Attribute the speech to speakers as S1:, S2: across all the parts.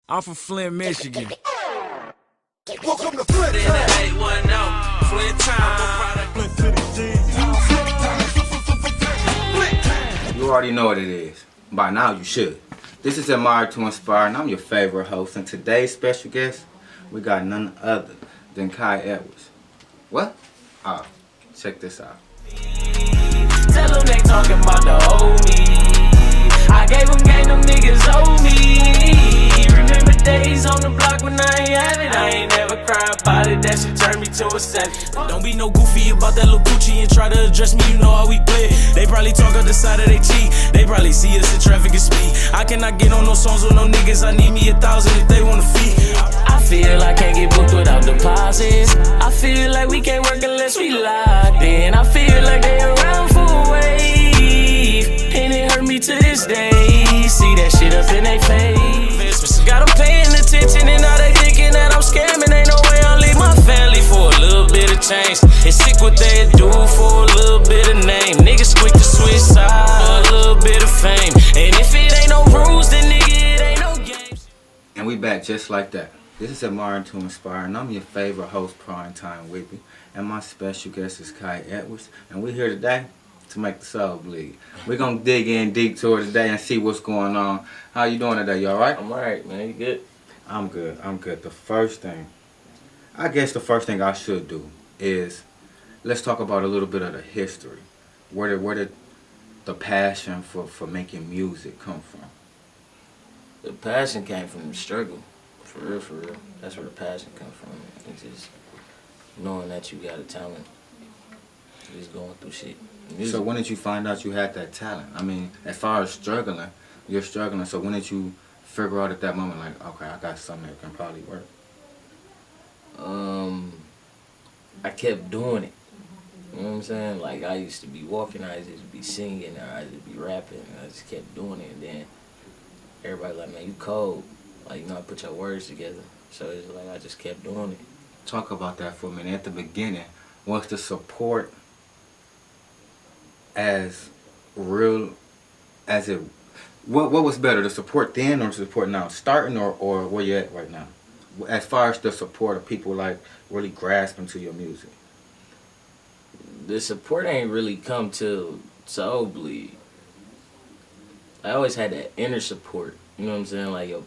S1: I'm from Flint, Michigan.
S2: Welcome to Flint. In the 810, Flint time. Flint to the G.
S3: You already know what it is. By now you should. This is Admire to Inspire, and I'm your favorite host. And today's special guest, we got none other than Kai Edwards. What? Ah, check this out.
S4: Tell them they talking about the old me. I gave them game, them niggas owe me. Remember days on the block when I ain't have it. I ain't never cry about it, that shit turned me to a savage. Don't be no goofy about that little Gucci and try to address me, you know how we play. They probably talk out the side of their cheek. They probably see us in traffic and speed. I cannot get on no songs with no niggas. I need me 1,000 if they wanna feed. I feel I can't get booked without deposits. I feel like we can't work unless we locked in. I feel like they around for a wave, and it hurt me to this day. See that shit up in their face. Got them paying attention and now they thinking that I'm scamming. Ain't no way I'll leave my family for a little bit of change. It's sick what they do for a little bit of name. Niggas quick to switch sides for a little bit of fame. And if it ain't no rules, then nigga, it ain't no games.
S3: And we back just like that. This is Admire to Inspire, and I'm your favorite host, Prime Time Whippy. And my special guest is Kai Edwards. And we're here today to make the soul bleed. We're gonna dig in deep to it today and see what's going on. How you doing today? You alright?
S4: I'm alright, man. You good?
S3: I'm good. I'm good. I guess the first thing I should do is let's talk about a little bit of the history. Where did the passion for making music come from?
S4: The passion came from the struggle. For real, for real. That's where the passion comes from. It's just knowing that you got a talent. Just going through shit. Music.
S3: So when did you find out you had that talent? I mean, as far as struggling, you're struggling. So when did you figure out at that moment, like, okay, I got something that can probably work?
S4: I kept doing it. You know what I'm saying? Like, I used to be walking, I used to be singing, I used to be rapping, and I just kept doing it. And then everybody like, man, you cold. Like, you know, I put your words together. So it's like I just kept doing it.
S3: Talk about that for a minute. At the beginning, was the support as real as it? What was better, the support then or the support now? Starting or where you at right now? As far as the support of people like really grasping to your music.
S4: The support ain't really come till Soul Bleed. I always had that inner support. You know what I'm saying? Like your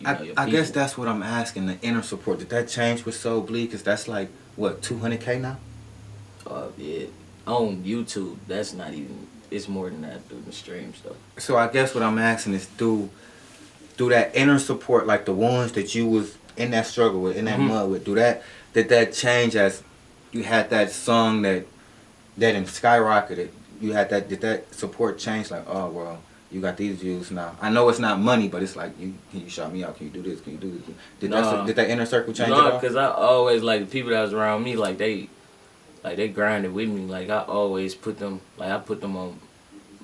S3: I guess that's what I'm asking. The inner support, did that change with Soul Bleed? Cause that's like what, 200K now?
S4: Yeah. On YouTube, that's not even. It's more than that through the streams though. So
S3: I guess what I'm asking is through that inner support, like the ones that you was in that struggle with, in that mud with, did that change as you had that song that skyrocketed? You had that, did that support change? Like, oh well, you got these views now. I know it's not money, but it's like, can you shout me out? Can you do this? Can you do this? Did that inner circle change at all?
S4: No, because I always, like, the people that was around me, like they grinded with me. Like, I always put them, like, I put them on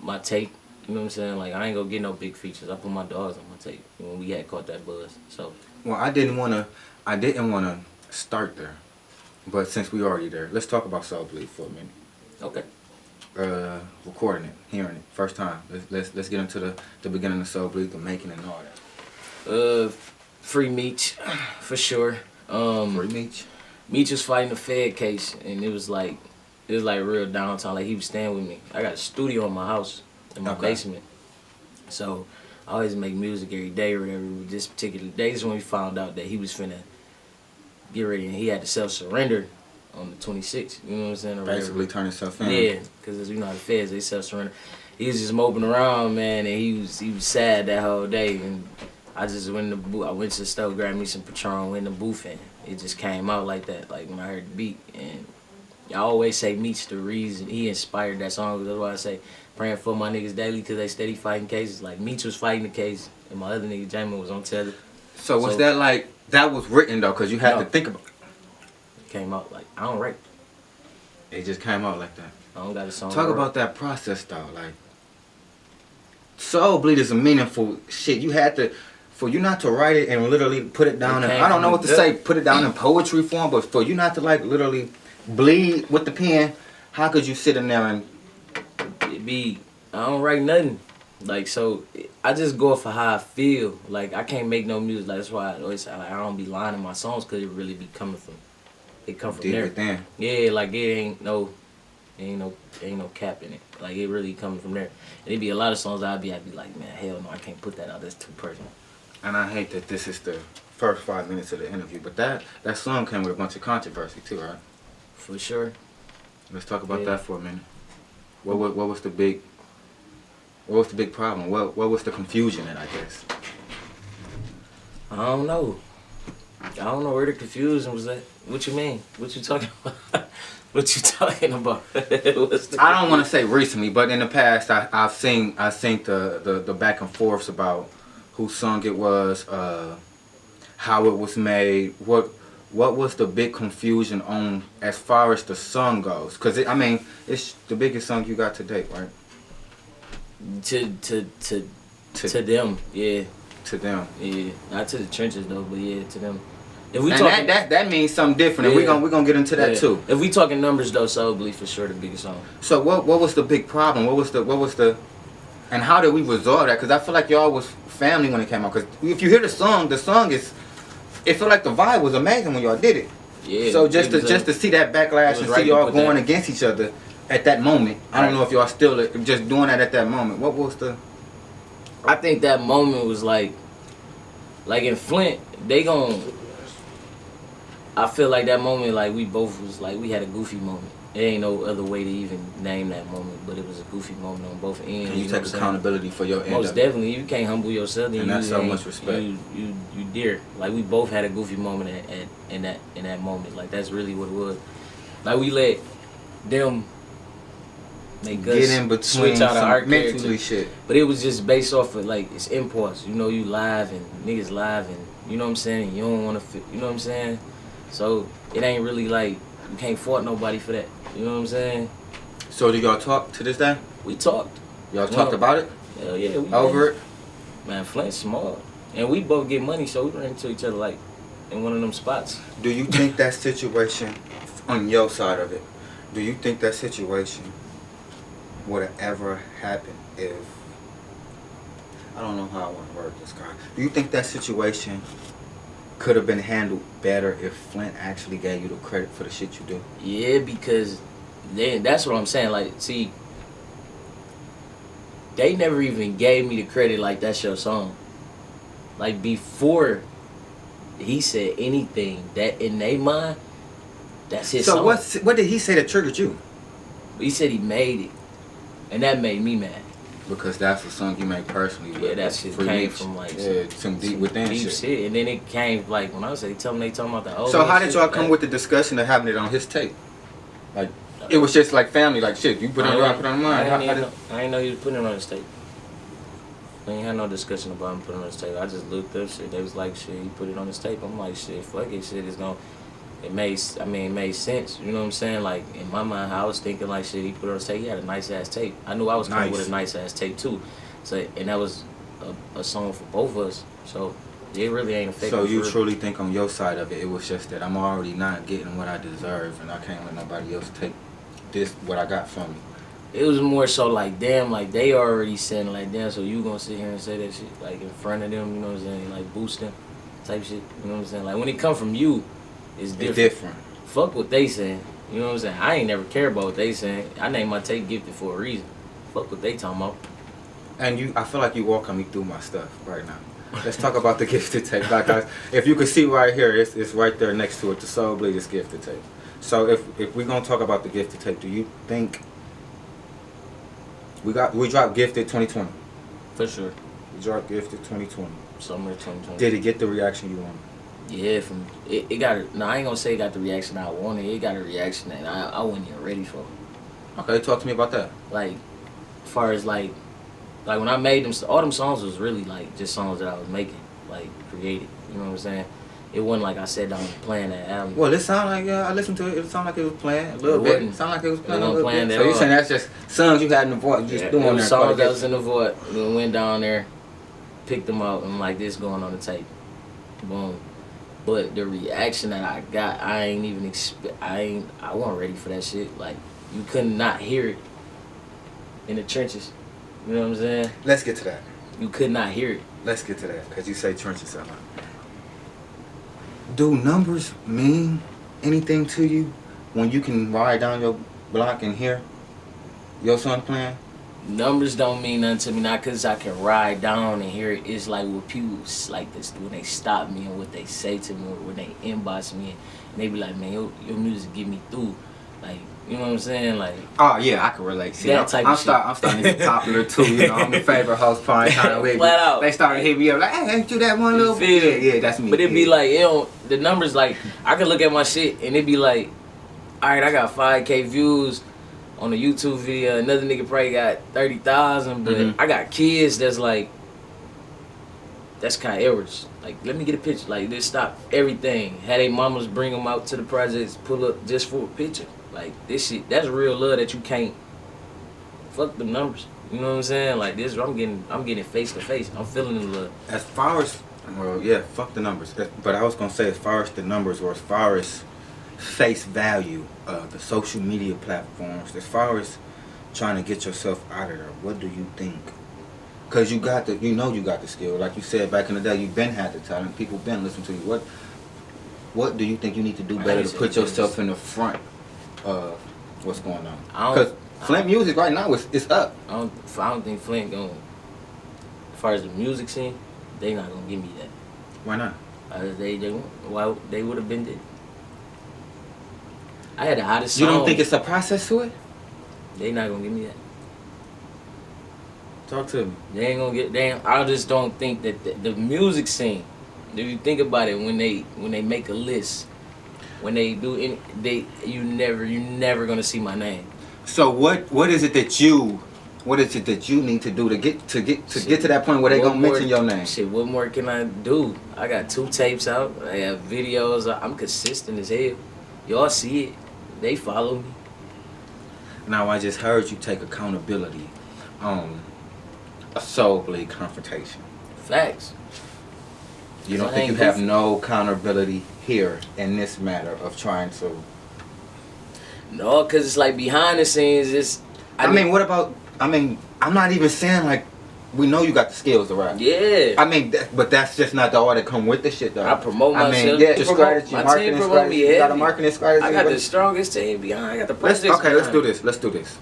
S4: my tape. You know what I'm saying? Like, I ain't gonna get no big features. I put my dogs on my tape when we had caught that buzz. So.
S3: Well, I didn't wanna start there, but since we already there, let's talk about Soul Bleed for a minute.
S4: Okay.
S3: Recording it, hearing it, first time. Let's get into the beginning of Soul Bleed, the making and all that.
S4: Free Meech, for sure.
S3: Free Meech.
S4: Meech was fighting the Fed case, and it was like real downtown. Like, he was staying with me. I got a studio in my house, in my basement. So I always make music every day or whatever. This particular day is when we found out that he was finna get ready, and he had to self-surrender on the 26th. You know what I'm saying? Or
S3: basically turn himself in.
S4: Yeah, because you know how the Feds, they self-surrender. He was just moping around, man, and he was sad that whole day. And I just went in the booth. I went to the store, grabbed me some Patron, went in the booth, and it just came out like that, like when I heard the beat. And I always say Meech the reason he inspired that song. That's why I say praying for my niggas daily, because they steady fighting cases. Like, Meech was fighting the case, and my other nigga Jamin was on tether.
S3: So was that like, that was written though, because you had to think about it?
S4: It came out like, I don't write.
S3: It just came out like that.
S4: I don't got a song.
S3: Talk about that process though. Like, Soul Bleed is a meaningful shit. You had to, for you not to write it and literally put it down, and I don't know what to say, put it down in poetry form, but for you not to like literally bleed with the pen, how could you sit in there and
S4: it be, I don't write nothing. Like, so I just go for how I feel. Like, I can't make no music. Like, that's why I always say, like, I don't be lying in my songs because it really be coming from, it come from
S3: Deep
S4: there.
S3: within.
S4: Yeah, like, it ain't no cap in it. Like, it really coming from there. And it be a lot of songs I'd be like, man, hell no, I can't put that out. That's too personal.
S3: And I hate that this is the first 5 minutes of the interview, but that song came with a bunch of controversy too, right?
S4: For sure.
S3: Let's talk about that for a minute. What was the big problem? What was the confusion in, I guess?
S4: I don't know. I don't know where the confusion was at. What you mean? What you talking about? What you talking about?
S3: I don't want to say recently, but in the past, I've seen the back and forths about whose song it was, how it was made, what was the big confusion on as far as the song goes? Because I mean, it's the biggest song you got to date, right?
S4: To them, yeah.
S3: To them,
S4: yeah. Not to the trenches though, but yeah, to them. If we
S3: and
S4: talking,
S3: that means something different,
S4: yeah.
S3: and we gonna get into that too.
S4: If we talking numbers though, Soul Bleed for sure the biggest song.
S3: So what was the big problem? What was the, and how did we resolve that? Because I feel like y'all was family when it came out. Because if you hear the song is, it felt like the vibe was amazing when y'all did it.
S4: Yeah.
S3: So just to see that backlash and see y'all going against each other at that moment, I don't know if y'all still just doing that at that moment. What was the?
S4: I think that moment was like in Flint, I feel like that moment, like we both was like, we had a goofy moment. There ain't no other way to even name that moment, but it was a goofy moment on both ends.
S3: And you take accountability for your end.
S4: Most definitely, you can't humble yourself.
S3: And that's so much respect.
S4: You dear. Like we both had a goofy moment in that moment. Like that's really what it was. Like we let them make us
S3: get in between
S4: switch out of our
S3: mentally
S4: character.
S3: shit.
S4: But it was just based off of like it's impulse. You know, you live and niggas live and you know what I'm saying. You don't want to, you know what I'm saying. So it ain't really like you can't fault nobody for that. You know what I'm saying?
S3: So did y'all talk to this day?
S4: We talked.
S3: Y'all talked about it?
S4: Hell yeah. We
S3: over it?
S4: Man, Flint's small. And we both get money, so we run into each other like in one of them spots.
S3: Do you think that situation, on your side of it, do you think that situation would have ever happened if, I don't know how I want to word this, guy. Do you think that situation could have been handled better if Flint actually gave you the credit for the shit you do?
S4: Yeah, because that's what I'm saying. Like, see, they never even gave me the credit like that's your song. Like, before he said anything, that in their mind, that's his song.
S3: So what did he say that triggered you?
S4: He said he made it, and that made me mad.
S3: Because that's the song you made personally.
S4: Yeah, that shit came from like
S3: some deep within
S4: deep shit. And then it came like when I was like, they talking about the old.
S3: So how did
S4: shit,
S3: y'all come with the discussion of having it on his tape? Like it was just like family, like shit. You put it on your, I put it on mine.
S4: I didn't know he was putting it on his tape. We ain't had no discussion about him putting it on his tape. I just looked up shit. They was like, shit, he put it on his tape. I'm like, shit, fuck it, shit is gonna. It made sense. You know what I'm saying? Like in my mind, I was thinking like, shit, he put it on his tape. He had a nice ass tape. I knew I was coming with a nice ass tape too. So and that was a song for both of us. So it really ain't affecting.
S3: So you truly think on your side of it, it was just that I'm already not getting what I deserve, and I can't let nobody else take this what I got from me.
S4: It was more so like, damn, like they already saying like, damn, so you gonna sit here and say that shit like in front of them, you know what I'm saying? Like boost them type shit, you know what I'm saying? Like when it come from you, it's different. Fuck what they saying, you know what I'm saying? I ain't never care about what they saying. I named my tape Gifted for a reason. Fuck what they talking about.
S3: And I feel like you walking me through my stuff right now. Let's talk about the Gifted tape. Like if you could see right here, it's right there next to it, the Soul Bleed is Gifted tape. So if we're gonna talk about the Gifted tape, do you think we dropped Gifted 2020?
S4: For sure.
S3: We dropped Gifted 2020.
S4: Summer 2020.
S3: Did it get the reaction you wanted?
S4: Yeah, it got. No, I ain't gonna say it got the reaction I wanted. It got a reaction that I wasn't even ready for.
S3: Okay, talk to me about that.
S4: Like, as far as like when I made them, all them songs was really like just songs that I was making, like created. You know what I'm saying? It wasn't like I sat down and playing that album.
S3: Well, it sounded like I listened to it. It sounded like it was playing a little bit. It sounded like it was playing a little bit. So you saying that's just songs you had in the void, just doing there?
S4: Songs that was in the void. We went down there, picked them out, and like this going on the tape. Boom. But the reaction that I got, I ain't even I wasn't ready for that shit. Like you could not hear it in the trenches. You know what I'm saying?
S3: Let's get to that.
S4: You could not hear it.
S3: Let's get to that, because you say trenches a lot. Do numbers mean anything to you when you can ride down your block and hear your son playing?
S4: Numbers don't mean nothing to me, not because I can ride down and hear it. It's like what people like this when they stop me and what they say to me, or when they inbox me and they be like, man, your music get me through. Like, you know what I'm saying? Like,
S3: Oh yeah, I can relate. See,
S4: That type of shit.
S3: I'm starting to get popular too. You know, I'm the favorite host prime time with
S4: Flat out.
S3: They started hitting me up like, hey, ain't you that one little?
S4: feel it.
S3: Yeah, that's me.
S4: But it be like, the numbers, like, I can look at my shit and it be like, all right, I got 5K views on a YouTube video. Another nigga probably got 30,000, but I got kids that's like, that's kind of average. Like, let me get a picture. Like, just stop everything. Had they mamas bring them out to the projects, pull up just for a picture. Like, this shit, that's real love that you can't fuck the numbers. You know what I'm saying? Like, this, I'm getting face to face. I'm feeling the love.
S3: As far as, well, yeah, fuck the numbers. But I was gonna say, as far as the numbers, or as far as face value, the social media platforms, as far as trying to get yourself out of there, what do you think? Cause you got you got the skill. Like you said back in the day, you been had the talent. People been listening to you. What do you think you need to do better to put yourself in the front of what's going on? Because Flint music right now is up.
S4: I don't think Flint going. As far as the music scene, they not gonna give me that.
S3: Why not?
S4: They would have been dead. I had the hottest song.
S3: You don't think it's a process to it?
S4: They not gonna give me that.
S3: Talk to me.
S4: They ain't gonna get. I just don't think that the music scene. If you think about it, when they make a list, when they do you never gonna see my name.
S3: So what is it that you need to do to get to that point where they gonna mention your name?
S4: Shit, what more can I do? I got 2 tapes out. I have videos. I'm consistent as hell. Y'all see it. They follow me.
S3: Now I just heard you take accountability on a Soul Bleed confrontation.
S4: Facts.
S3: You don't think you have no accountability here in this matter of trying to?
S4: No, cause it's like behind the scenes. It's.
S3: I mean, I'm not even saying like we know you got the skills to rap.
S4: Yeah.
S3: I mean, but that's just not the all that come with the shit though.
S4: I promote myself.
S3: I mean, yeah, your strategy, marketing strategy. You got a marketing strategy.
S4: I got the strongest team behind. I got the president.
S3: Okay, let's do this.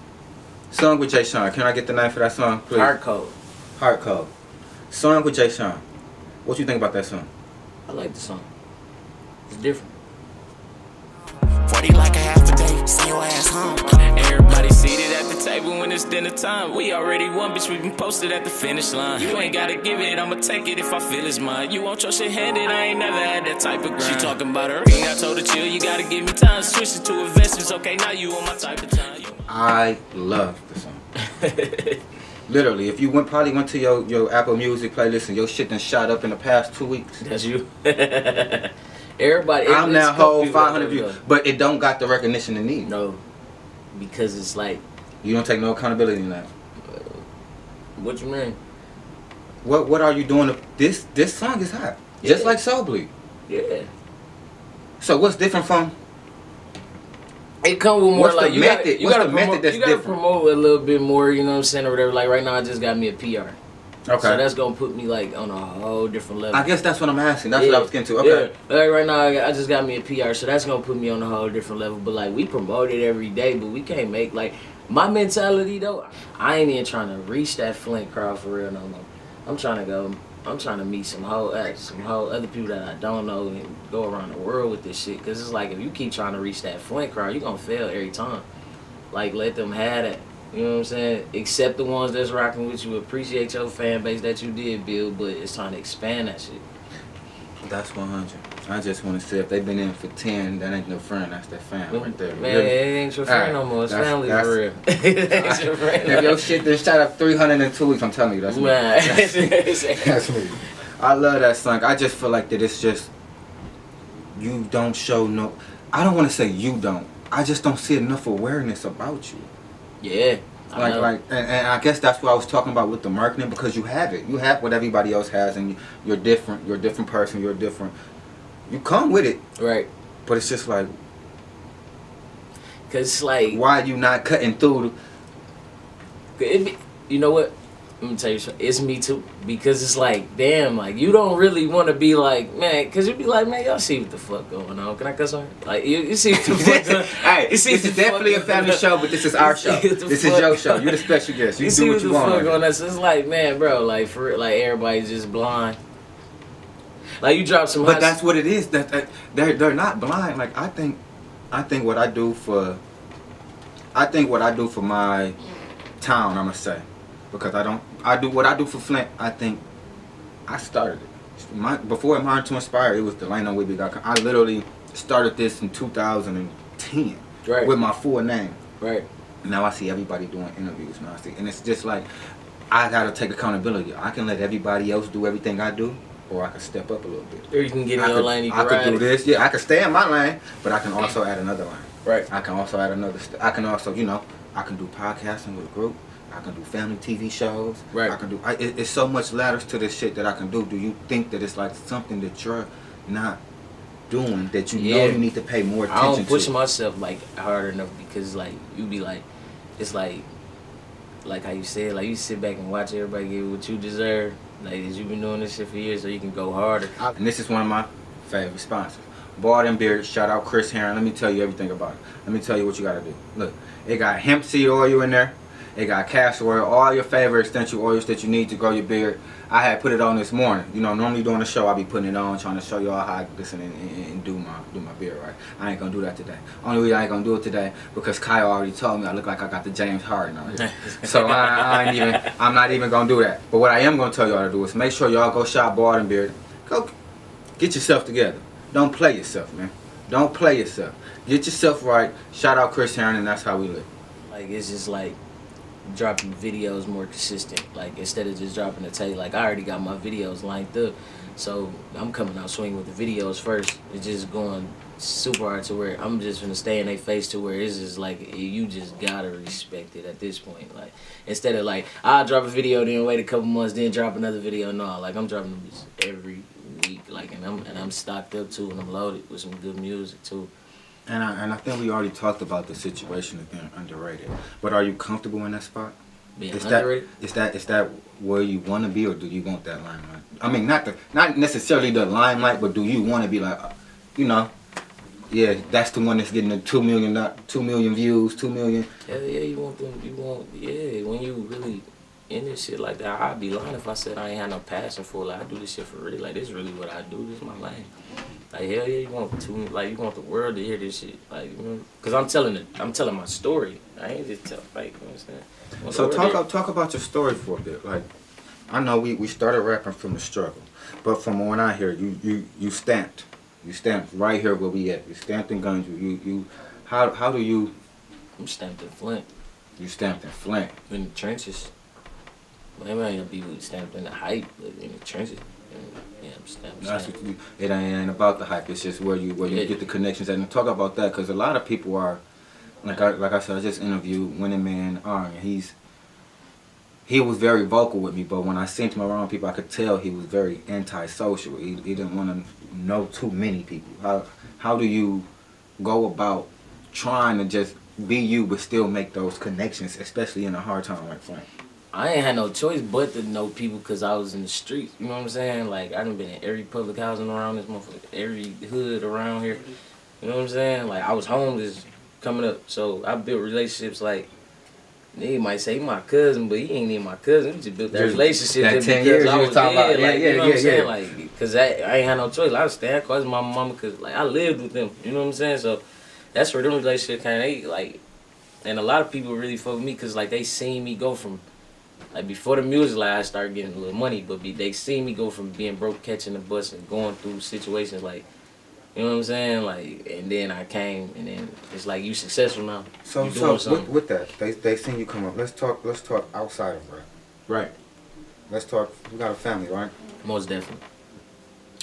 S3: Song with Jay Sean. Can I get the name for that song, please?
S4: Heart Code.
S3: Heart Code. Song with Jay Sean. What you think about that song?
S4: I like the song. It's different.
S1: 40 like a half a day, send your ass home.
S4: Everybody seated at the table when it's dinner time. We already won, bitch, we been posted at the finish line. You ain't gotta give it, I'ma take it if I feel it's mine. You want your shit handed, I ain't never had that type of grind. She talking about her ring, I told her chill, you gotta give me time. Switch it to investments, okay, now you on my type of time.
S3: I love the song. Literally, if you probably went to your Apple Music playlist and your shit done shot up in the past 2 weeks.
S4: That's you. Everybody.
S3: I'm that whole 500 views, but it don't got the recognition it needs.
S4: No, because it's like.
S3: You don't take no accountability in that.
S4: What you mean?
S3: What are you doing? This song is hot, just like Soul Bleed.
S4: Yeah.
S3: So what's different from?
S4: It come with more
S3: what's
S4: like
S3: the method? What's the method that's different?
S4: Promote a little bit more. You know what I'm saying, or whatever. Like right now, I just got me a PR.
S3: Okay.
S4: So that's gonna put me like on a whole different level.
S3: I guess that's what I'm asking. That's what I was getting to. Okay.
S4: Yeah. Like right now, I just got me a PR, so that's gonna put me on a whole different level. But like we promote it every day, but we can't make like my mentality though. I ain't even trying to reach that Flint crowd for real no more. I'm trying to meet some whole other people that I don't know and go around the world with this shit. Cause it's like if you keep trying to reach that Flint crowd, you gonna fail every time. Like let them have it. You know what I'm saying? Accept the ones that's rocking with you. Appreciate your fan base that you did build, but it's time to expand that shit.
S3: That's 100. I just want to say if they've been in for 10, that ain't no friend. That's their fan right there.
S4: Man, it ain't your friend no more. It's family for real. It ain't your friend.
S3: If your shit then shot up 300 in 2 weeks, I'm telling you, that's me. That's me. I love that song. I just feel like that it's just, you don't show no, I don't want to say you don't. I just don't see enough awareness about you.
S4: Yeah.
S3: And I guess that's what I was talking about with the marketing, because you have it. You have what everybody else has, and you're different. You're a different person. You're different. You come with it.
S4: Right.
S3: But it's just like,
S4: cause it's like,
S3: why are you not cutting through?
S4: You know what? Let me tell you something. It's me too, because it's like, damn, like you don't really want to be like, man, because you be like, man, y'all see what the fuck going on? Can I cuss on? Like you see what the fuck going on?
S3: Hey, this is definitely a family show, but this is our show. This is your show. You the special guest. You do what you want.
S4: So it's like, man, bro, like for real, like everybody's just blind. Like you drop some.
S3: But that's what it is. That they're not blind. Like I think what I do for my town, I'ma say, because I do what I do for Flint. I think I started it. Before Mind to Inspire, it was DelanoWhibby.com. I literally started this in 2010 with my full name.
S4: Right.
S3: Now I see everybody doing interviews now. And it's just like I gotta take accountability. I can let everybody else do everything I do, or I can step up a little bit.
S4: Or you can get in your lane.
S3: I could do this. Yeah, I can stay in my lane, but I can also add another lane.
S4: Right.
S3: I can also add another. I can also, I can do podcasting with a group. I can do family TV shows.
S4: Right.
S3: I can do. It's so much ladders to this shit that I can do. Do you think that it's like something that you're not doing that you know you need to pay more attention to?
S4: I don't push myself like hard enough, because like you be like, it's like how you said, like you sit back and watch everybody get what you deserve. Like you've been doing this shit for years, so you can go harder.
S3: And this is one of my favorite sponsors. Bald and Beard, shout out Chris Herron. Let me tell you everything about it. Let me tell you what you gotta do. Look, it got hemp seed oil in there. It got castor oil, all your favorite essential oils that you need to grow your beard. I had put it on this morning. Normally during the show I be putting it on, trying to show y'all how I listen and do my beard right. I ain't gonna do that today. Only reason I ain't gonna do it today because Kai already told me I look like I got the James Harden on here. So I'm not even gonna do that. But what I am gonna tell y'all to do is make sure y'all go shop Bald and Beard. Go get yourself together. Don't play yourself, man. Don't play yourself. Get yourself right. Shout out Chris Herron, and that's how we live.
S4: Like it's just like dropping videos more consistent. Like instead of just dropping a tape, like I already got my videos lined up, so I'm coming out swinging with the videos first. It's just going super hard to where I'm just gonna stay in their face to where it's just like you just gotta respect it at this point. Like instead of like I'll drop a video, then wait a couple months, then drop another video. No, like I'm dropping them every week. Like and I'm stocked up too, and I'm loaded with some good music too.
S3: And I think we already talked about the situation of being underrated. But are you comfortable in that spot?
S4: Being underrated?
S3: Is that where you want to be, or do you want that limelight? I mean, not necessarily the limelight, but do you want to be like, yeah, that's the one that's getting the 2 million views, 2 million.
S4: Yeah, you want them. When you really in this shit like that, I'd be lying if I said I ain't had no passion for it. Like I do this shit for real. Like this is really what I do. This is my lane. Like hell yeah, you want the world to hear this shit, like cause I'm telling my story. I ain't just tell like, you know what I'm saying.
S3: So talk about your story for a bit. Like, I know we started rapping from the struggle, but from when I hear you stamped right here where we at. You stamped in Gunju. How do you?
S4: I'm stamped in Flint.
S3: You stamped in Flint.
S4: In the trenches. Maybe I ain't gonna be stamped in the hype, but in the trenches. Yeah, I'm stamped.
S3: That's what it ain't about the hype. It's just where you get the connections. And talk about that, because a lot of people are, like I said, I just interviewed Winning Man R, and he was very vocal with me. But when I seen him around people, I could tell he was very antisocial. He didn't want to know too many people. How do you go about trying to just be you but still make those connections, especially in a hard time like Flint?
S4: I ain't had no choice but to know people because I was in the streets. You know what I'm saying? Like, I done been in every public housing around this motherfucker, every hood around here. You know what I'm saying? Like, I was homeless coming up, so I built relationships like, nigga might say he my cousin, but he ain't even my cousin. We just built that relationship
S3: that
S4: just
S3: 10
S4: because
S3: years
S4: I was there. Like, you know what I'm saying?
S3: Yeah.
S4: Like, because I ain't had no choice. I was staying close to my mama because, like, I lived with them. You know what I'm saying? So that's where them relationships kind of, like, and a lot of people really fuck with me because, like, they seen me go from, like, before the music, like, I started getting a little money, but they seen me go from being broke, catching the bus, and going through situations, like, you know what I'm saying? Like, and then I came, and then it's like, you successful now.
S3: So with that, they seen you come up. Let's talk outside of rap.
S4: Right.
S3: Let's talk, you got a family, right?
S4: Most definitely.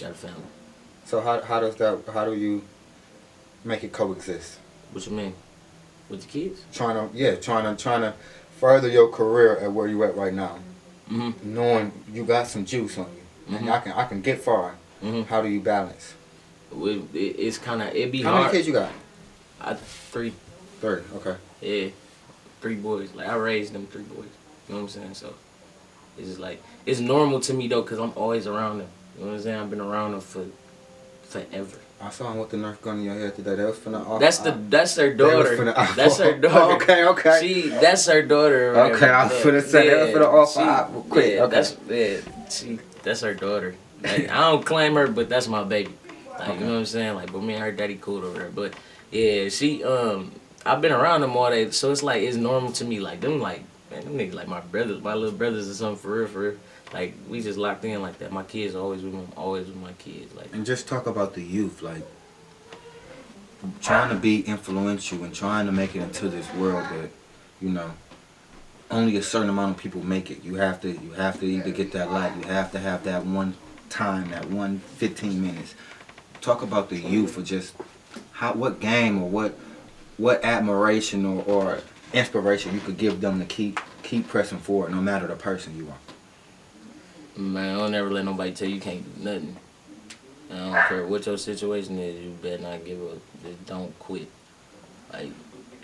S4: Got a family.
S3: So how do you make it coexist?
S4: What you mean? With the kids?
S3: Trying to further your career at where you at right now. Mm-hmm. Knowing you got some juice on you. Mm-hmm. And I can get far. Mm-hmm. How do you balance?
S4: It's kind of, it be
S3: How
S4: hard.
S3: How many kids you got?
S4: Three.
S3: 3, okay.
S4: Yeah. 3 boys. Like, I raised them 3 boys. You know what I'm saying? So, It's just like, it's normal to me though, cause I'm always around them. You know what I'm saying? I've been around them for forever.
S3: I saw him with the Nerf gun in your head today. That was finna off.
S4: That's her daughter. That's her daughter.
S3: Okay.
S4: That's her daughter.
S3: Okay, I was finna say that was finna off quick.
S4: Okay. That's her daughter. Like, I don't claim her, but that's my baby. Like, you know what I'm saying? Like, but me and her daddy cool over there. But yeah, she I've been around them all day, so it's like it's normal to me. Like them, like man, them niggas like my brothers, my little brothers or something for real. Like we just locked in like that. My kids are always with me, always with my kids. Like,
S3: and just talk about the youth, like trying to be influential and trying to make it into this world that, you know, only a certain amount of people make it. You have to either get that light. You have to have that one time, that 15 minutes. Talk about the youth, or just what game or what admiration or inspiration you could give them to keep pressing forward, no matter the person you are.
S4: Man, I don't ever let nobody tell you can't do nothing. I don't care what your situation is, you better not give up. Just don't quit. Like,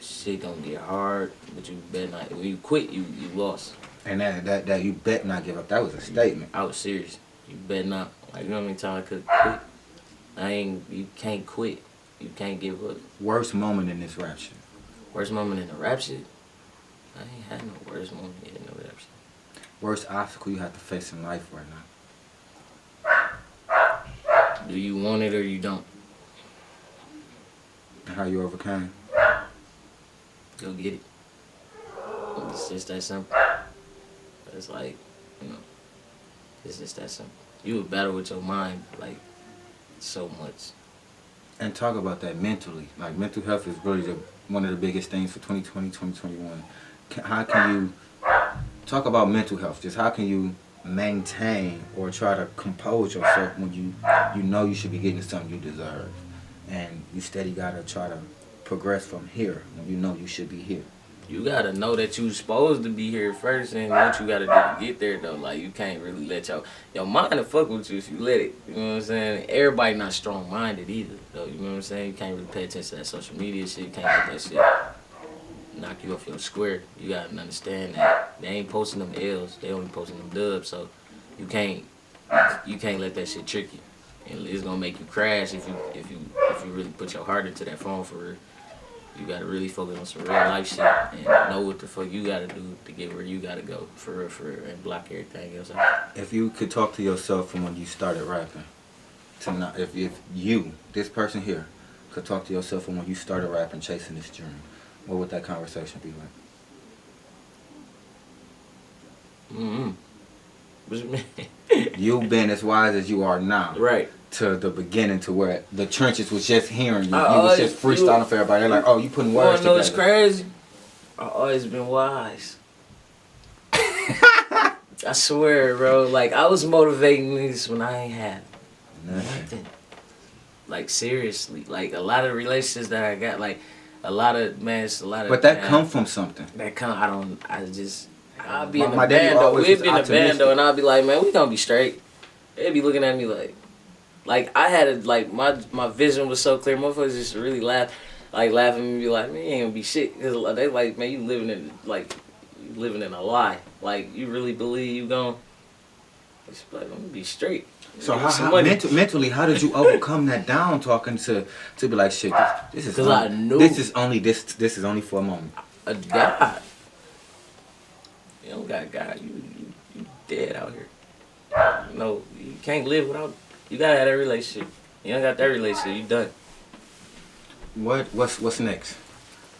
S4: shit gonna get hard, but you better not. When you quit, you lost.
S3: And that you bet not give up. That was a statement.
S4: I was serious. You better not. Like, you know how many times I could quit? You can't quit. You can't give up.
S3: Worst moment in this rap shit.
S4: Worst moment in the rap shit? I ain't had no worst moment in the rap shit.
S3: Worst obstacle you have to face in life right now.
S4: Do you want it or you don't?
S3: And how you overcame.
S4: Go get it. It's just that simple. It's like, you know, it's just that simple. You would battle with your mind, like, so much.
S3: And talk about that mentally. Like, mental health is really one of the biggest things for 2020, 2021. How can you talk about mental health? Just how can you maintain or try to compose yourself when you know you should be getting something you deserve, and you steady gotta try to progress from here when you know you should be here?
S4: You gotta know that you supposed to be here first, and what you gotta do to get there though. Like, you can't really let your mind to fuck with you if you let it. You know what I'm saying? Everybody not strong minded either though. You know what I'm saying? You can't really pay attention to that social media shit. You can't let that shit knock you off your square. You gotta understand that they ain't posting them L's. They only posting them dubs. So you can't let that shit trick you. And it's gonna make you crash if you really put your heart into that phone for real. You gotta really focus on some real life shit and know what the fuck you gotta do to get where you gotta go for real, and block everything else out.
S3: If you could talk to yourself from when you started rapping to now, if you, this person here, could talk to yourself from when you started rapping, chasing this dream, what would that conversation be like?
S4: What you mean?
S3: You've been as wise as you are now.
S4: Right.
S3: To the beginning, to where the trenches was just hearing you. You was just freestyling for everybody. They're like, oh, you putting words together.
S4: You know it's crazy? I've always been wise. I swear, bro. Like, I was motivating niggas when I ain't had nothing. Like, seriously. Like, a lot of relationships that I got, like, it's a lot of...
S3: But that come from something.
S4: I'll be in the band, though. We'd be in the band, though, and I'll be like, man, we gonna be straight. They'd be looking at me like I had my vision was so clear. Motherfuckers just really laugh at me and be like, man, you ain't gonna be shit. Cause they like, man, you living in a lie. Like, you really believe you gon'? It's like, I'm gonna be straight.
S3: So mentally, how did you overcome that down talking to be like, shit, this is only,
S4: I knew
S3: this is only for a moment.
S4: A God. You don't got God. You dead out here. You know, you can't live without. You gotta have that relationship. You don't got that relationship, you done.
S3: What's next?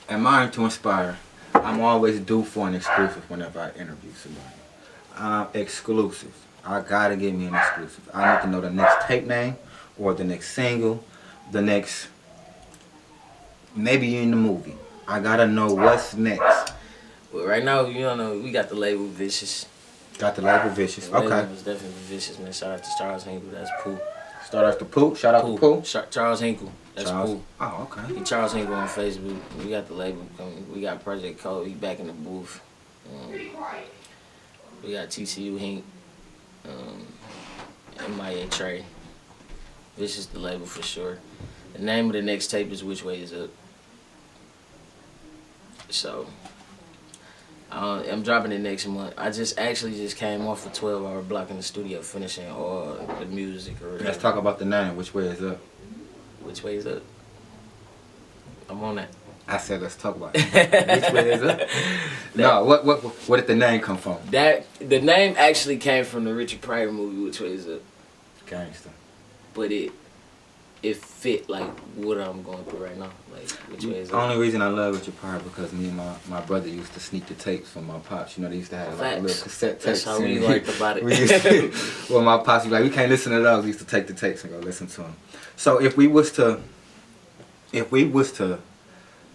S3: Admiring to inspire. I'm always due for an exclusive whenever I interview somebody. Exclusive. I gotta get me an exclusive. I need to know the next tape name, or the next single, the next. Maybe you're in the movie. I gotta know what's next.
S4: Well, right now, you don't know. We got the label Vicious.
S3: Got the label Vicious.
S4: The
S3: Okay.
S4: label was definitely Vicious, man. Shout out to Charles Hinkle. That's Pooh.
S3: Shout out to Pooh. Shout out to Pooh.
S4: Charles Hinkle. That's
S3: Charles.
S4: Pooh.
S3: Oh, okay.
S4: He Charles Hinkle on Facebook. We got the label coming. We got Project Code. He back in the booth. We got TCU Hink. MIA Trey. Vicious the label for sure. The name of the next tape is Which Way Is Up. So, I'm dropping it next month. I just came off a 12-hour block in the studio finishing all the music. Or
S3: Let's talk about the name. Which way is up?
S4: Which way is up? I'm on that.
S3: I said let's talk about it. Which way is up? No, what did the name come from?
S4: The name actually came from the Richard Pryor movie, Which Way Is Up.
S3: Gangster.
S4: But it fit like what I'm going through right now. Like Which Way Is
S3: The
S4: Up.
S3: only reason I love Richard Pryor because me and my brother used to sneak the tapes from my pops. You know, they used to have like little cassette tapes.
S4: That's how we liked about it.
S3: We used to, well, my pops was like, we can't listen to those. We used to take the tapes and go listen to them. So if we was to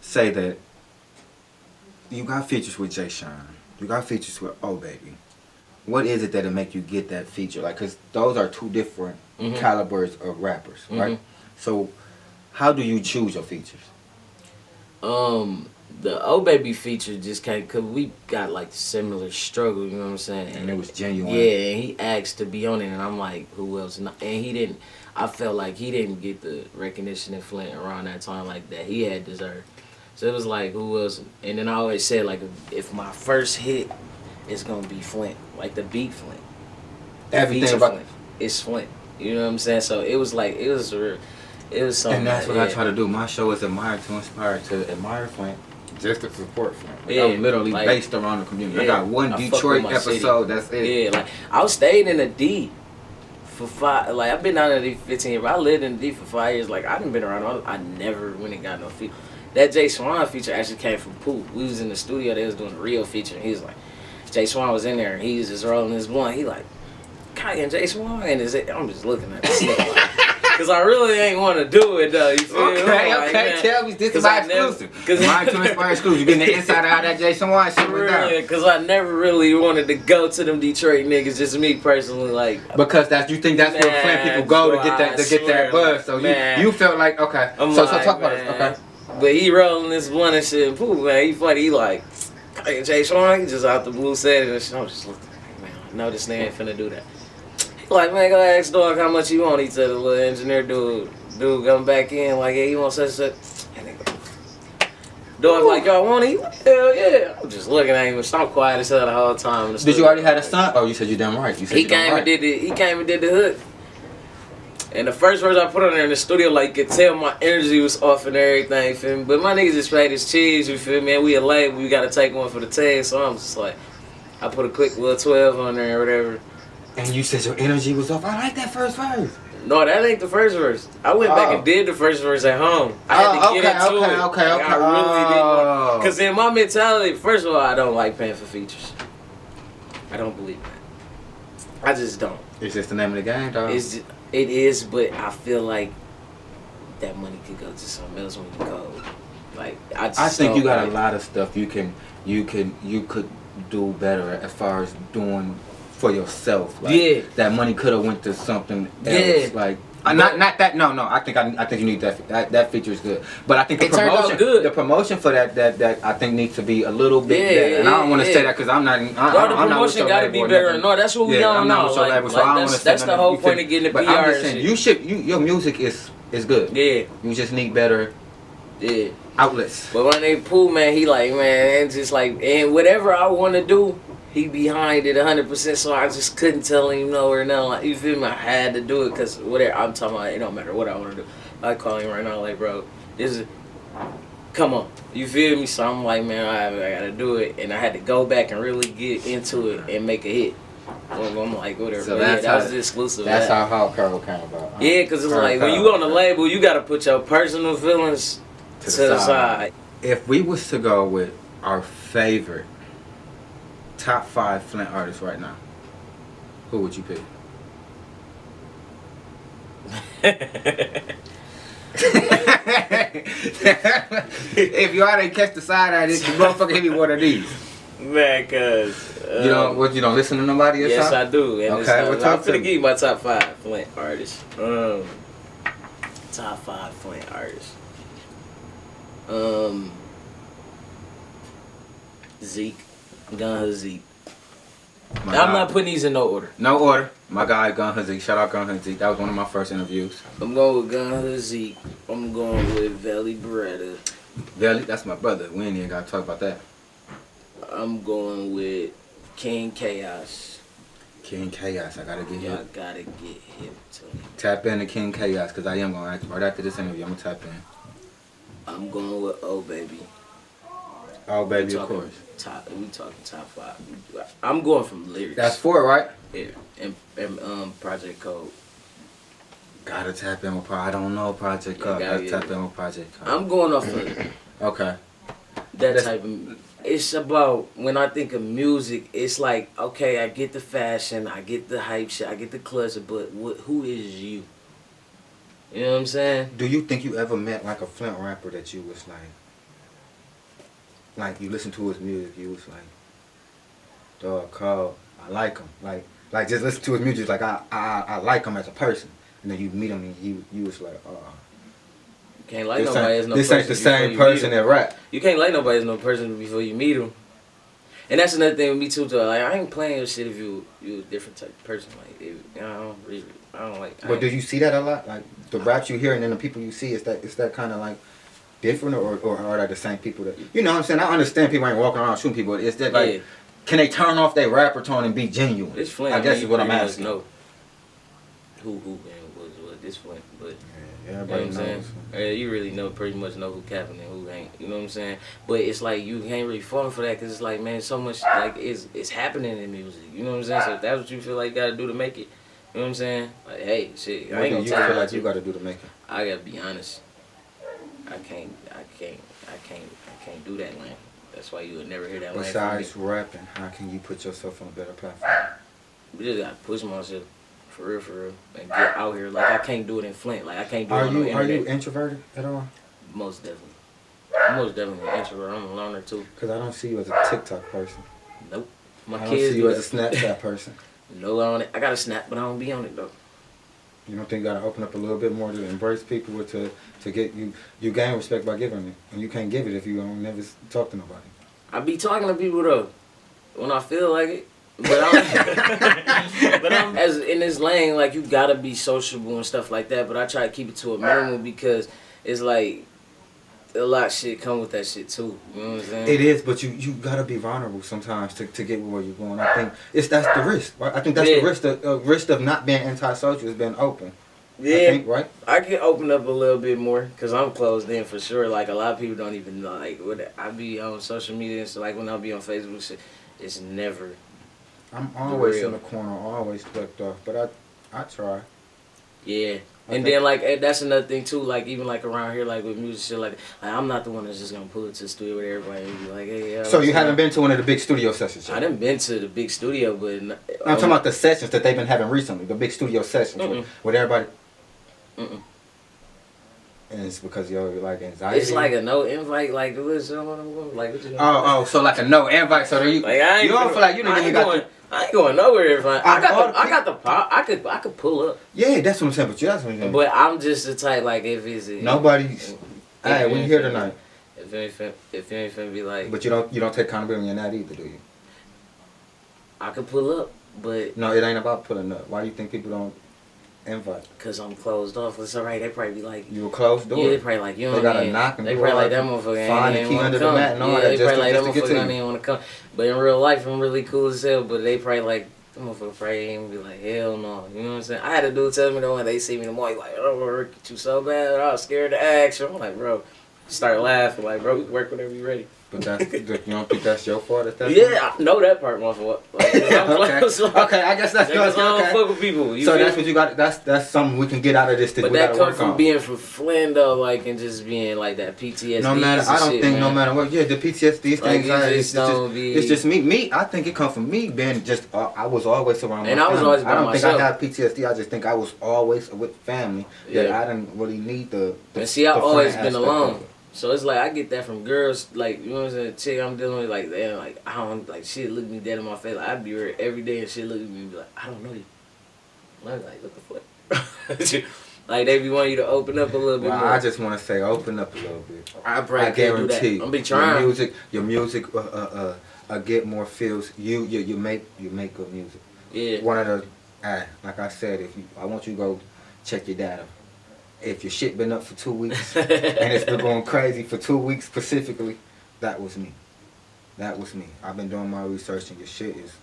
S3: say that you got features with Jay Sean, you got features with Oh Baby, what is it that'll make you get that feature? Like, cause those are two different calibers of rappers, right? So how do you choose your features?
S4: The Oh Baby feature just came cause we got like similar struggle, you know what I'm saying?
S3: And it was genuine.
S4: Yeah, and he asked to be on it, and I'm like, who else? And he didn't. I felt like he didn't get the recognition in Flint around that time like that he had deserved. So it was like, who else? And then I always said, like, if my first hit is gonna be Flint, like the beat Flint,
S3: Everything about
S4: Flint, it's Flint. You know what I'm saying? So it was like, it was something.
S3: And that's what
S4: yeah.
S3: I try to do. My show is admire to inspire to admire Flint, just to support Flint. Like,
S4: Yeah,
S3: I'm literally
S4: like,
S3: based around the community. I
S4: yeah,
S3: got one
S4: I fuck with
S3: Detroit
S4: my
S3: episode.
S4: city.
S3: That's it.
S4: Yeah, like I stayed in the D for 5. Like I've been down in the D for 15 years. But I lived in the D for 5 years. Like I done been around. I never went and got no feature. That Jay Swan feature actually came from Pooh. We was in the studio. They was doing a real feature. And he was like, Jay Swan was in there. And he was just rolling his blunt. He like, Kai and Jay Swan. And I'm just looking at this nigga like, because I really ain't want to do it though. You feel me?
S3: Okay,
S4: Like,
S3: okay.
S4: man,
S3: Tell me this is my exclusive. Admire to inspire exclusive. You getting the inside of how that Jason White shit went down.
S4: because I never really wanted to go to them Detroit niggas. Just me personally, like.
S3: Because you think that's where Flint people go to get that buzz. So you felt like okay. So talk about this. Okay.
S4: But he rolling this blunt and shit. And Pooh, man, he funny. He like, hey, Jay Sean, he just out the blue said it and shit. I'm just looking like, man, I know this nigga ain't finna do that. He like, man, go ask Dog how much he want. He said the little engineer dude come back in like, yeah, he want such and such. And nigga, Dog like, y'all want it? He like, hell yeah. I'm just looking at him. I'm quiet as hell the whole time.
S3: Did you already have a son? Oh, you said you damn right. You said
S4: he came and did the hook. And the first words I put on there in the studio, like, you could tell my energy was off and everything, you feel me? But my niggas just paid his cheese, you feel me? And we a label, we gotta take one for the tag, so I'm just like, I put a quick little 12 on there or whatever.
S3: And you said your energy was off. I like that first verse.
S4: No, that ain't the first verse. I went back and did the first verse at home. I had to get into it.
S3: Okay.
S4: I really didn't want, because in my mentality, first of all, I don't like paying for features. I don't believe that. I just don't.
S3: It's just the name of the game, dog.
S4: It is, but I feel like that money could go to something else when you go. Like I
S3: think you got a lot of stuff you could do better as far as doing for yourself. Like,
S4: yeah,
S3: that money could have went to something else.
S4: Yeah,
S3: like not that. No. I think you need that feature is good. But I think the promotion for that I think needs to be a little bit better. And I don't want to say that because I'm not.
S4: The promotion got to be better. No, that's what we don't know. That's the whole point of getting the PR.
S3: I'm just saying, your music is good.
S4: Yeah,
S3: you just need better.
S4: Yeah.
S3: Outlets.
S4: But when they Pooh, man, he like, man, it's just like, and whatever I want to do, he behind it 100%. So I just couldn't tell him no or no. Like, you feel me? I had to do it because whatever I'm talking about, it don't matter what I want to do. I call him right now, like, bro, this is, come on, you feel me? So I'm like, man, I gotta do it, and I had to go back and really get into it and make a hit. I'm like, whatever.
S3: So
S4: that was the exclusive.
S3: That's how Curl came about. Huh?
S4: Yeah, because it's like when you on the label, you gotta put your personal feelings to the side.
S3: If we was to go with our favorite top 5 Flint artists right now, who would you pick? If you already catch the side eye, this motherfucker hit me one of these.
S4: Man, cause
S3: you don't listen to nobody or
S4: yes,
S3: something?
S4: I do. And
S3: okay,
S4: I'm gonna give you my top 5 Flint artists. Top 5 Flint artists. Zeke, Gun Zeke. I'm not putting these in no order.
S3: No order. My guy Gun Zeke. Shout out Gun Zeke. That was one of my first interviews.
S4: I'm going with Gun Zeke. I'm going with Valley Beretta.
S3: Valley, that's my brother. We ain't even gotta talk about that.
S5: I'm going with King Chaos.
S3: King Chaos, I gotta get
S5: Y'all
S3: hip.
S5: gotta get hip to him.
S3: Tap into King Chaos, cause I am going right after this interview. I'm gonna tap in.
S5: I'm going with Oh Baby.
S3: Oh baby,
S5: We
S3: of
S5: talking
S3: course.
S5: We talking top 5. I'm going from lyrics.
S3: That's 4, right?
S5: Yeah. And Project Code.
S3: Gotta tap in with I don't know Project Code.
S5: gotta
S3: Gotta
S5: get
S3: tap in with Project Code.
S5: I'm going off of
S3: Okay.
S5: that type of. It's about, when I think of music, it's like, okay, I get the fashion, I get the hype shit, I get the cluster, but who is you? You know what I'm saying?
S3: Do you think you ever met like a Flint rapper that you was like you listen to his music, you was like, dog, Carl, I like him. Like just listen to his music, like I like him as a person, and then you meet him and you was like, oh.
S5: Can't like nobody as no
S3: This
S5: person.
S3: ain't the same person that rap.
S5: You can't like nobody as no person before you meet him. And that's another thing with me too. Like, I ain't playing your shit if you a different type of person. Like, I don't like.
S3: But do you see that a lot? Like the raps you hear and then the people you see, is that kind of like different, or are they the same people that, you know what I'm saying? I understand people ain't walking around shooting people. Is that like, can they turn off their rapper tone and be genuine?
S5: It's Flint.
S3: I guess is what I'm asking.
S5: Know who was this Flint, but.
S3: Yeah,
S5: You know what I'm saying? Yeah, you really pretty much know who capping and who ain't. You know what I'm saying? But it's like you can't really fall for that, because it's like, man, so much like it's happening in music. You know what I'm saying? So if that's what you feel like you gotta do to make it, you know what I'm saying? Like, hey, shit, I
S3: What
S5: ain't
S3: do
S5: gonna
S3: you
S5: tell
S3: feel
S5: you
S3: like you gotta do to make it?
S5: I gotta be honest. I can't do that, man. That's why you would never hear that line from me.
S3: Besides rapping, how can you put yourself on a better platform?
S5: I just gotta push myself. For real, and get out here. Like, I can't do it in Flint. Like, I can't do it on the internet.
S3: Are you introverted at all?
S5: Most definitely. I'm most definitely an introvert. I'm a learner too.
S3: Because I don't see you as a TikTok person.
S5: Nope. My
S3: I
S5: kids
S3: don't see you as a Snapchat person.
S5: No, I got a Snap, but I don't be on it though.
S3: You don't think you gotta open up a little bit more to embrace people, or to get you gain respect by giving it, and you can't give it if you don't never talk to nobody.
S5: I be talking to people though, when I feel like it. But I'm as in this lane, like, you gotta be sociable and stuff like that. But I try to keep it to a minimum, because it's like a lot of shit come with that shit too. You know what I'm saying?
S3: It is, but you gotta be vulnerable sometimes to get where you're going. I think that's the risk. Right? I think that's the risk of not being antisocial, is being open.
S5: Yeah,
S3: I think, right?
S5: I can open up a little bit more, because I'm closed in for sure. Like, a lot of people don't even know. Like, what I be on social media and so, like, when I be on Facebook, shit, it's never.
S3: I'm always in the corner, always clicked off, but I try.
S5: Yeah. And then, like, that's another thing too, like, even like around here, like with music shit, like I'm not the one that's just gonna pull it to the studio with everybody and be like, hey, yeah.
S3: So you haven't been to one of the big studio sessions yet?
S5: I done been to the big studio, but
S3: I'm talking about the sessions that they've been having recently, the big studio sessions with everybody. And it's because you're like anxiety.
S5: It's like a no invite, like what's like what you
S3: so like a no invite. So you
S5: like, I ain't
S3: you don't feel like you don't even got.
S5: I ain't going nowhere if I got the pop. I could pull up.
S3: Yeah, that's what I'm saying. But that's what I'm saying.
S5: But I'm just the type, like, if it's
S3: nobody's. Hey, we here tonight.
S5: If you ain't finna be like.
S3: But you don't take accountability in that either, do you?
S5: I could pull up, but.
S3: No, it ain't about pulling up. Why do you think people don't invite?
S5: Cause I'm closed off. It's alright. They probably be like.
S3: You a closed door.
S5: Yeah, they probably like, you know.
S3: They got a knock and
S5: they probably like that motherfucker.
S3: Find the key under the mat and all that.
S5: They probably like that
S3: just to
S5: motherfucker don't even want to come. But in real life, I'm really cool as hell. But they probably like. The motherfucker probably ain't be like, hell no. You know what I'm saying? I had a dude tell me that when they see me tomorrow, he like, oh, I work you so bad. I was scared to ask you. I'm like, bro, start laughing. Like, bro, we can work whenever you ready.
S3: But that's, you don't think that's your fault?
S5: Yeah, I know that part, my fault. Like,
S3: okay, I guess that's good.
S5: I don't fuck with people.
S3: So that's what you got. That's something we can get out of this.
S5: But that comes from being from Flint, though, like, and just being like that PTSD.
S3: No matter, I don't think
S5: man.
S3: No matter what. Yeah, the PTSD
S5: like,
S3: things. It's just me. Me, I think it comes from me being just. I was always around.
S5: And
S3: my
S5: I was
S3: family.
S5: always by myself.
S3: I don't think I have PTSD. I just think I was always with family. That I didn't really need the
S5: and see, I've always been alone. So it's like I get that from girls, like, you know what I'm saying, chick I'm dealing with, like, they like, I don't, like, shit look me dead in my face, like, I be her every day and shit look at me and be like, I don't know you. I'm like, what the fuck? Like, they be wanting you to open up a little bit more.
S3: I just want to say, open up a little bit.
S5: I guarantee. I'm be trying.
S3: Your music, get more feels. You make good music.
S5: Yeah.
S3: One of the, like I said, I want you to go check your data. If your shit been up for 2 weeks and it's been going crazy for 2 weeks specifically, that was me. That was me. I've been doing my research, and your shit is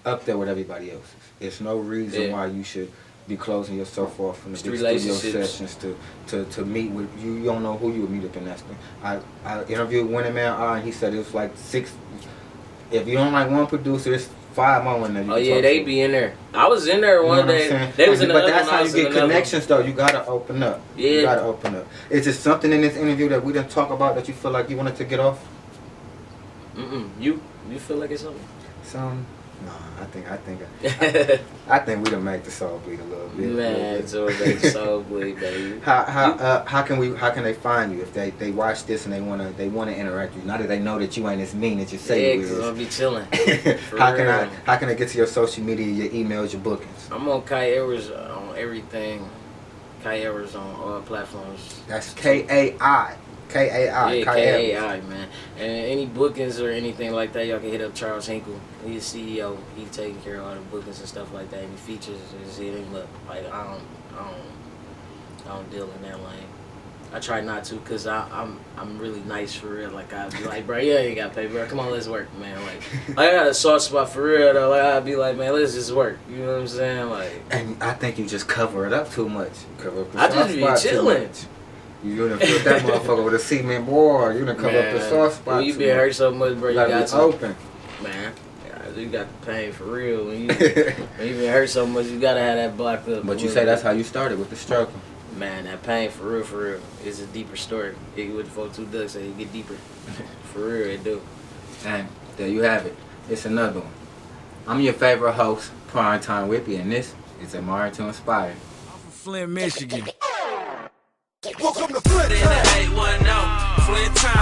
S3: up there with everybody else's. There's no reason why you should be closing yourself off from the big studio sessions to meet with you. You don't know who you would meet up in that. I interviewed Winning Man R, and he said it was like 6. If you don't like one producer, it's 5 more in there.
S5: Oh yeah, they be in there. I was in there one day. They was in the
S3: but
S5: other
S3: that's
S5: one,
S3: how you get connections, though. You gotta open up. Yeah. You gotta open up. Is there something in this interview that we didn't talk about that you feel like you wanted to get off?
S5: You feel like it's something?
S3: Some. No, I think we done make the soul bleed a little bit.
S5: Man, so make the soul bleed, baby.
S3: How can they find you if they watch this and they wanna interact with you? Now that they know that you ain't as mean as you say you is.
S5: Yeah, 'cause I'm gonna be chilling.
S3: How can I get to your social media, your emails, your bookings?
S5: I'm on Kai Evers on everything. Kai Evers on all platforms.
S3: That's K-A-I.
S5: Yeah, K-A-I, man. And any bookings or anything like that, y'all can hit up Charles Hinkle. He's the CEO. He's taking care of all the bookings and stuff like that. Any features, just hit him up. Like I don't deal in that lane. I try not to, cause I'm really nice for real. Like I'd be like, bro, you ain't got to pay, bro. Come on, let's work, man. Like I got a soft spot for real though. Like I'd be like, man, let's just work. You know what I'm saying? Like.
S3: And I think you just cover it up too much. You cover up the
S5: I
S3: soft
S5: just
S3: spot
S5: be chilling.
S3: You done put that motherfucker with a cement board. You done cover up the soft spot.
S5: When you been hurt so much, bro, you got to
S3: open.
S5: Man, you got the pain for real. When you been hurt so much, you gotta have that blocked up.
S3: But you say that's how you started with the struggle.
S5: Man, that pain for real. It's a deeper story. It with the 4-2 ducks, so you get deeper. For real, it do.
S3: And there you have it. It's another one. I'm your favorite host, Primetime Whippy, and this is Amari to Inspire.
S2: I'm from Flint, Michigan.
S1: Welcome to Flint.
S2: In the 810, Flint time.